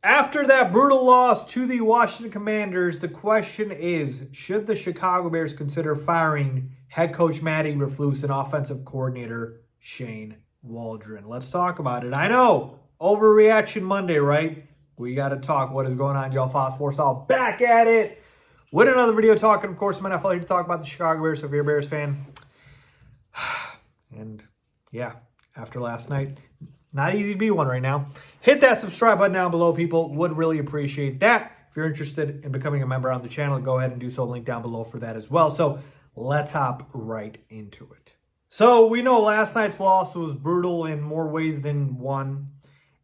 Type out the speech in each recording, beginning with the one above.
After that brutal loss to the Washington Commanders, the question is, should the Chicago Bears consider firing head coach Matt Eberflus and offensive coordinator Shane Waldron? Let's talk about it. I know, overreaction Monday, right? We got to talk what is going on, y'all. Faiz Sports all back at it with another video talking, of course, I'm NFL here to talk about the Chicago Bears, so if you're a Bears fan. And yeah, after last night, not easy to be one right now. Hit that subscribe button down below, people. Would really appreciate that. If you're interested in becoming a member on the channel, go ahead and do so. Link down below for that as well. So let's hop right into it. So we know last night's loss was brutal in more ways than one.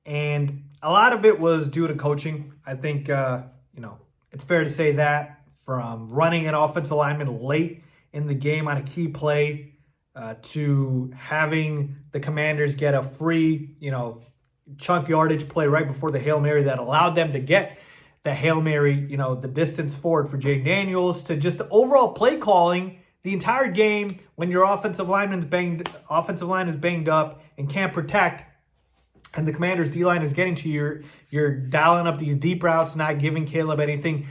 And a lot of it was due to coaching. I think, it's fair to say that, from running an offensive lineman late in the game on a key play, to having the Commanders get a free, chunk yardage play right before the Hail Mary that allowed them to get the Hail Mary, the distance forward for Jay Daniels, to just the overall play calling the entire game when your offensive line is banged up and can't protect, and the Commanders D-line is getting to you. You're dialing up these deep routes, not giving Caleb anything,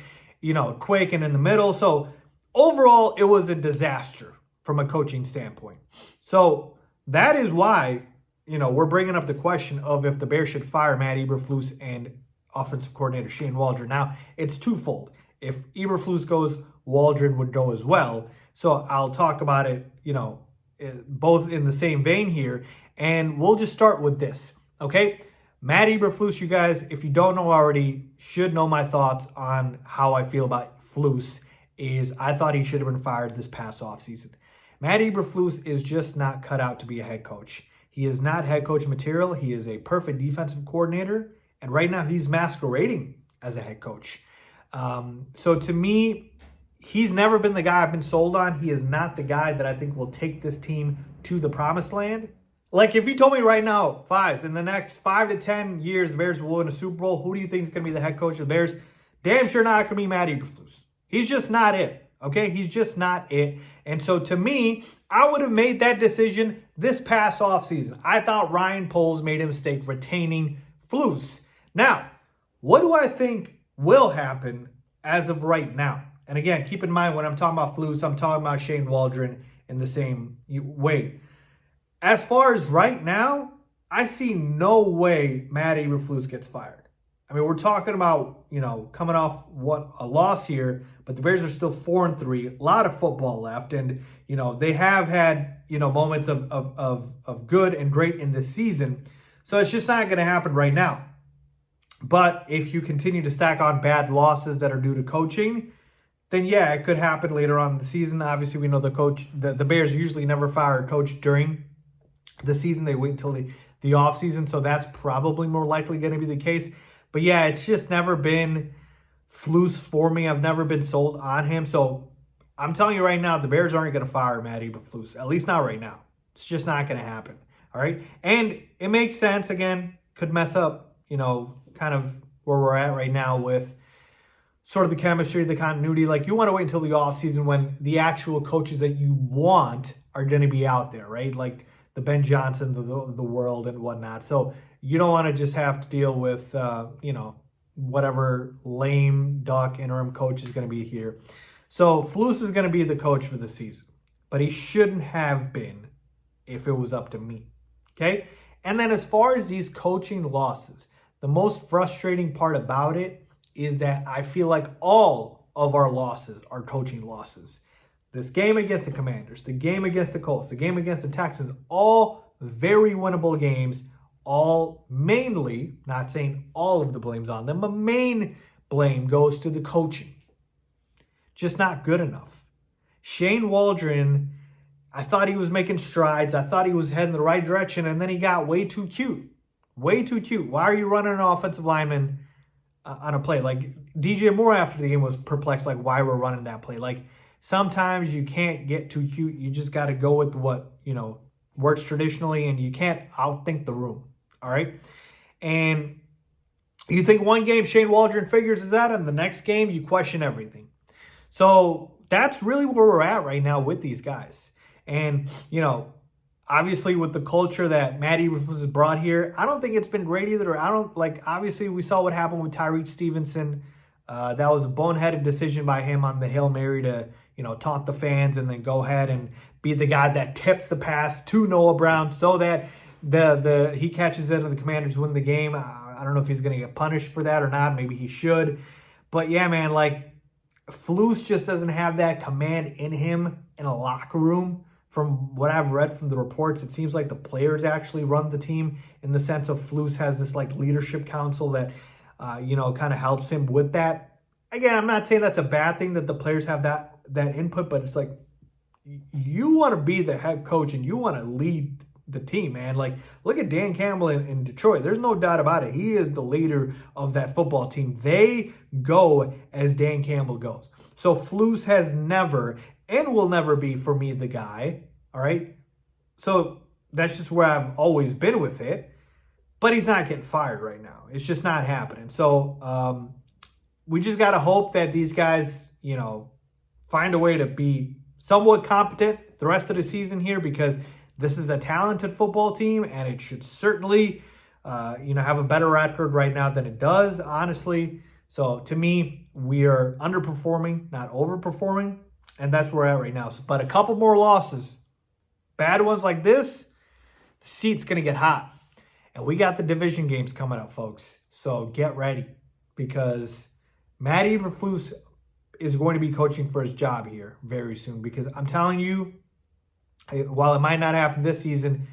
quick and in the middle. So overall, it was a disaster from a coaching standpoint. So that is why, we're bringing up the question of if the Bears should fire Matt Eberflus and offensive coordinator Shane Waldron. Now, it's twofold. If Eberflus goes, Waldron would go as well. So I'll talk about it, both in the same vein here. And we'll just start with this, okay? Matt Eberflus, you guys, if you don't know already, should know my thoughts on how I feel about Flus. Is I thought he should have been fired this past offseason. Matt Eberflus is just not cut out to be a head coach. He is not head coach material. He is a perfect defensive coordinator. And right now he's masquerading as a head coach. So to me, he's never been the guy I've been sold on. He is not the guy that I think will take this team to the promised land. Like, if you told me right now, Faiz, in the next 5 to 10 years, the Bears will win a Super Bowl, who do you think is going to be the head coach of the Bears? Damn sure not going to be Matt Eberflus. He's just not it. Okay, he's just not it. And so to me, I would have made that decision this past offseason. I thought Ryan Poles made a mistake retaining Flus. Now, what do I think will happen as of right now? And again, keep in mind, when I'm talking about Flus, I'm talking about Shane Waldron in the same way. As far as right now, I see no way Matt Eberflus gets fired. I mean, we're talking about, coming off a loss here, but the Bears are still 4-3, a lot of football left. And, they have had, moments of good and great in this season. So it's just not going to happen right now. But if you continue to stack on bad losses that are due to coaching, then yeah, it could happen later on in the season. Obviously, we know the Bears usually never fire a coach during the season. They wait until the offseason. So that's probably more likely going to be the case. But yeah, it's just never been Flus for me. I've never been sold on him. So I'm telling you right now, the Bears aren't going to fire Matt Eberflus. At least not right now. It's just not going to happen. All right. And it makes sense. Again, could mess up, kind of where we're at right now with sort of the chemistry, the continuity. Like, you want to wait until the offseason when the actual coaches that you want are going to be out there, right? Like the Ben Johnson of the world and whatnot. So you don't want to just have to deal with, whatever lame duck interim coach is going to be here. So Flus is going to be the coach for the season, but he shouldn't have been if it was up to me. Okay. And then as far as these coaching losses, the most frustrating part about it is that I feel like all of our losses are coaching losses. This game against the Commanders, the game against the Colts, the game against the Texans, all very winnable games. All mainly, not saying all of the blame's on them, but main blame goes to the coaching. Just not good enough. Shane Waldron, I thought he was making strides. I thought he was heading the right direction, and then he got way too cute. Way too cute. Why are you running an offensive lineman on a play? Like, DJ Moore after the game was perplexed, like, why we're running that play. Like, sometimes you can't get too cute. You just got to go with what, works traditionally, and you can't outthink the room. All right. And you think one game Shane Waldron figures it out, and the next game you question everything. So that's really where we're at right now with these guys. And, Obviously, with the culture that Matt Eberflus has brought here, I don't think it's been great either. Obviously, we saw what happened with Tyreek Stevenson. That was a boneheaded decision by him on the Hail Mary to, taunt the fans and then go ahead and be the guy that tips the pass to Noah Brown so that he catches it and the Commanders win the game. I don't know if he's going to get punished for that or not. Maybe he should. But yeah, man, Flus just doesn't have that command in him in a locker room. From what I've read from the reports, it seems like the players actually run the team in the sense of Flus has this leadership council that, kind of helps him with that. Again, I'm not saying that's a bad thing that the players have that input, but it's you want to be the head coach and you want to lead the team, man. Look at Dan Campbell in Detroit. There's no doubt about it. He is the leader of that football team. They go as Dan Campbell goes. So Flus has never and will never be, for me, the guy, all right? So that's just where I've always been with it. But he's not getting fired right now. It's just not happening. So we just got to hope that these guys, find a way to be somewhat competent the rest of the season here, because this is a talented football team, and it should certainly, have a better record right now than it does, honestly. So to me, we are underperforming, not overperforming. And that's where we're at right now. But a couple more losses, bad ones like this, the seat's going to get hot. And we got the division games coming up, folks. So get ready, because Matt Eberflus is going to be coaching for his job here very soon. Because I'm telling you, while it might not happen this season,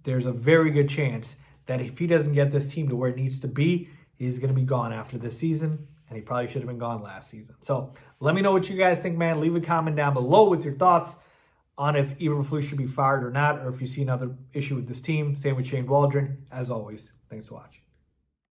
there's a very good chance that if he doesn't get this team to where it needs to be, he's going to be gone after this season. And he probably should have been gone last season. So let me know what you guys think, man. Leave a comment down below with your thoughts on if Eberflus should be fired or not, or if you see another issue with this team. Same with Waldron. As always, thanks for watching.